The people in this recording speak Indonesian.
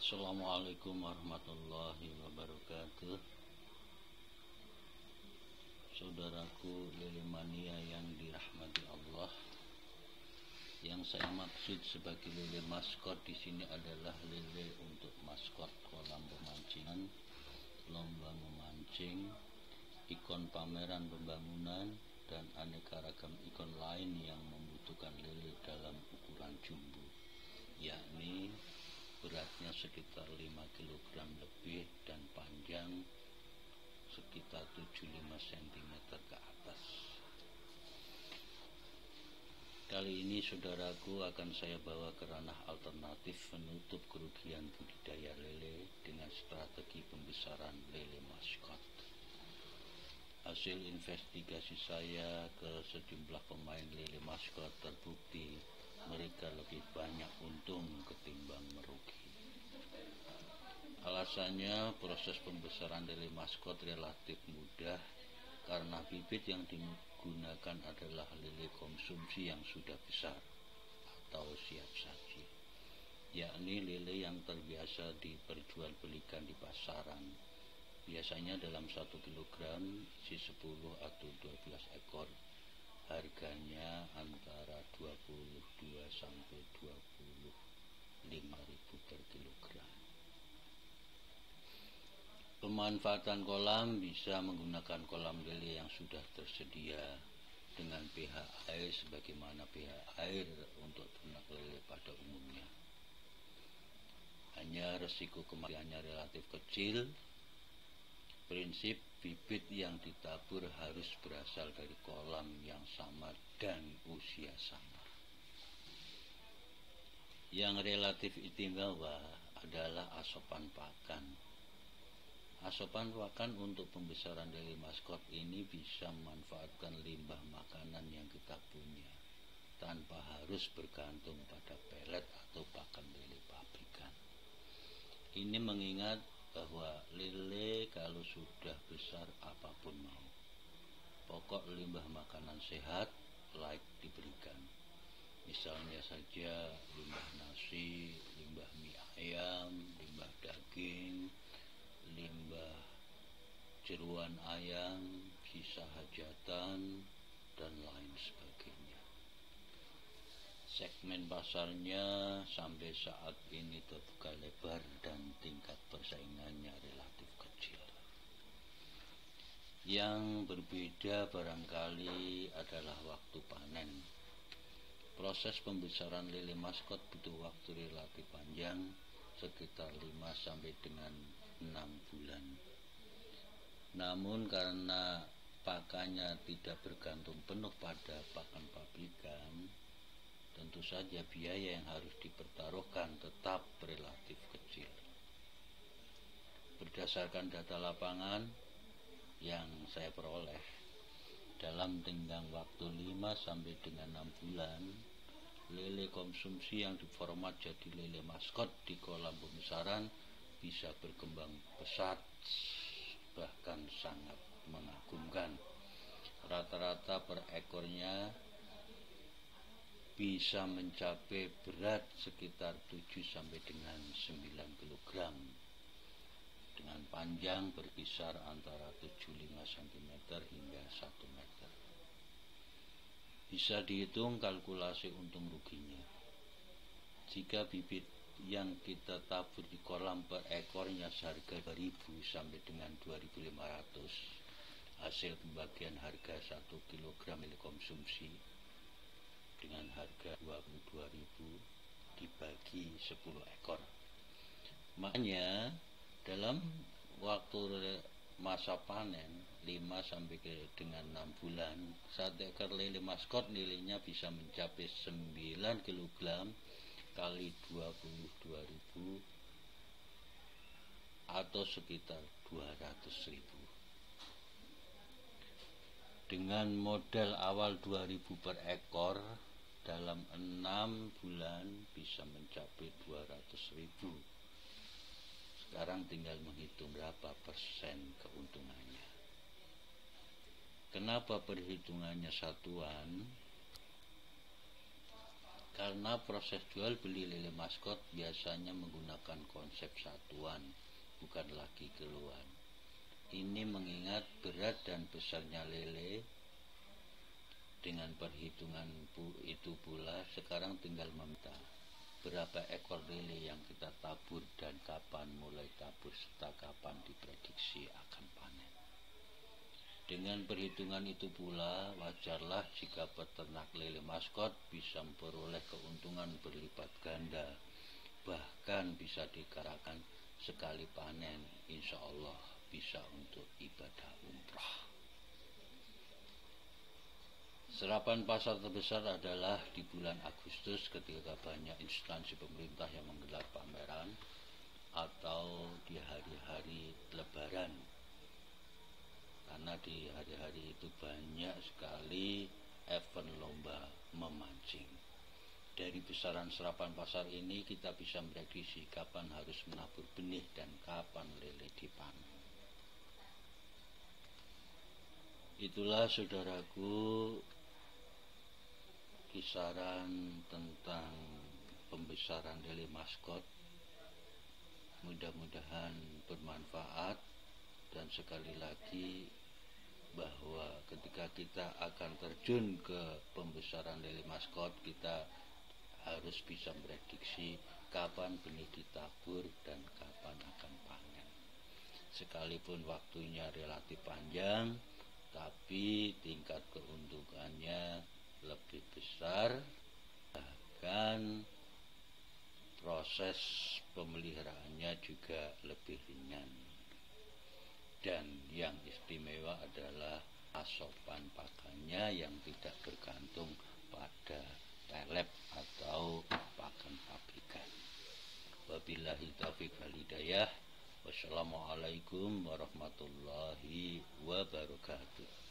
Assalamualaikum warahmatullahi wabarakatuh. Saudaraku lele mania yang dirahmati Allah, yang saya maksud sebagai lele maskot di sini adalah lele untuk maskot kolam pemancingan, lomba memancing, ikon pameran pembangunan, dan aneka ragam ikon lain yang membutuhkan lele dalam ukuran jumbo, yakni beratnya sekitar 5 kg lebih dan panjang sekitar 75 cm ke atas. Kali ini saudaraku akan saya bawa ke ranah alternatif menutup kerugian budidaya lele dengan strategi pembesaran lele maskot. Hasil investigasi saya ke sejumlah pemain lele maskot terbukti mereka lebih banyak untung ketimbang merugi. Alasannya, proses pembesaran lele maskot relatif mudah karena bibit yang digunakan adalah lele konsumsi yang sudah besar atau siap saji, yakni lele yang terbiasa diperjualbelikan di pasaran. Biasanya dalam 1 kg isi 10 atau 12 ekor. Harganya antara 22 sampai 25.000 per kilogram. Pemanfaatan kolam bisa menggunakan kolam lele yang sudah tersedia dengan pH air sebagaimana pH air untuk ternak lele pada umumnya. Hanya resiko kematiannya relatif kecil. Prinsip bibit yang ditabur harus berasal dari kolam yang sama dan usia sama. Yang relatif istimewa adalah asopan pakan. Asopan pakan untuk pembesaran lele maskot ini bisa memanfaatkan limbah makanan yang kita punya tanpa harus bergantung pada pelet atau pakan lele pabrikan. Ini mengingat bahwa lele kalau sudah besar apapun mau, pokok limbah makanan sehat layak diberikan. Misalnya saja limbah nasi, limbah mie ayam, limbah daging, limbah jeruan ayam, sisa hajatan, dan lain sebagainya. Segmen pasarnya sampai saat ini terbuka lebar dan tingkat persaingannya relatif kecil. Yang berbeda barangkali adalah waktu panen. Proses pembesaran lele maskot butuh waktu relatif panjang, sekitar 5 sampai dengan 6 bulan. Namun karena pakannya tidak bergantung penuh pada pakan pabrikan, tentu saja biaya yang harus dipertaruhkan tetap relatif kecil. Berdasarkan data lapangan yang saya peroleh, dalam tenggang waktu 5 sampai dengan 6 bulan, lele konsumsi yang diformat jadi lele maskot di kolam pembesaran bisa berkembang pesat, bahkan sangat mengagumkan. Rata-rata per ekornya bisa mencapai berat sekitar 7 sampai dengan 9 kg dengan panjang berkisar antara 75 cm hingga 1 meter. Bisa dihitung kalkulasi untung ruginya. Jika bibit yang kita tabur di kolam per ekornya seharga 2.000 sampai dengan 2.500, hasil pembagian harga 1 kg milik konsumsi dengan harga 22.000 dibagi 10 ekor. Makanya dalam waktu masa panen 5 sampai dengan 6 bulan, 1 ekor lele maskot nilainya bisa mencapai 9 kg kali 22.000 atau sekitar 200.000. Dengan modal awal 2.000 per ekor, dalam 6 bulan bisa mencapai 200.000. Sekarang tinggal menghitung berapa persen keuntungannya. Kenapa perhitungannya satuan? Karena proses jual beli lele maskot biasanya menggunakan konsep satuan, bukan lagi kiloan. Ini mengingat berat dan besarnya lele. Dengan perhitungan itu pula sekarang tinggal meminta berapa ekor lele yang kita tabur dan kapan mulai tabur serta kapan diprediksi akan panen. Dengan perhitungan itu pula wajarlah jika peternak lele maskot bisa memperoleh keuntungan berlipat ganda, bahkan bisa dikatakan sekali panen insya Allah bisa untuk ibadah umrah. Serapan pasar terbesar adalah di bulan Agustus ketika banyak instansi pemerintah yang menggelar pameran atau di hari-hari lebaran. Karena di hari-hari itu banyak sekali event lomba memancing. Dari besaran serapan pasar ini kita bisa memprediksi kapan harus menabur benih dan kapan lele dipanen. Itulah saudaraku kisaran tentang pembesaran lele maskot. Mudah-mudahan bermanfaat, dan sekali lagi bahwa ketika kita akan terjun ke pembesaran lele maskot, kita harus bisa memprediksi kapan benih ditabur dan kapan akan panen. Sekalipun waktunya relatif panjang, tapi tingkat keuntungannya lebih besar, bahkan proses pemeliharaannya juga lebih ringan. Dan yang istimewa adalah asupan pakannya yang tidak bergantung pada pellet atau pakan pabrikan. Wabillahi taufiq wal hidayah. Wassalamualaikum warahmatullahi wabarakatuh.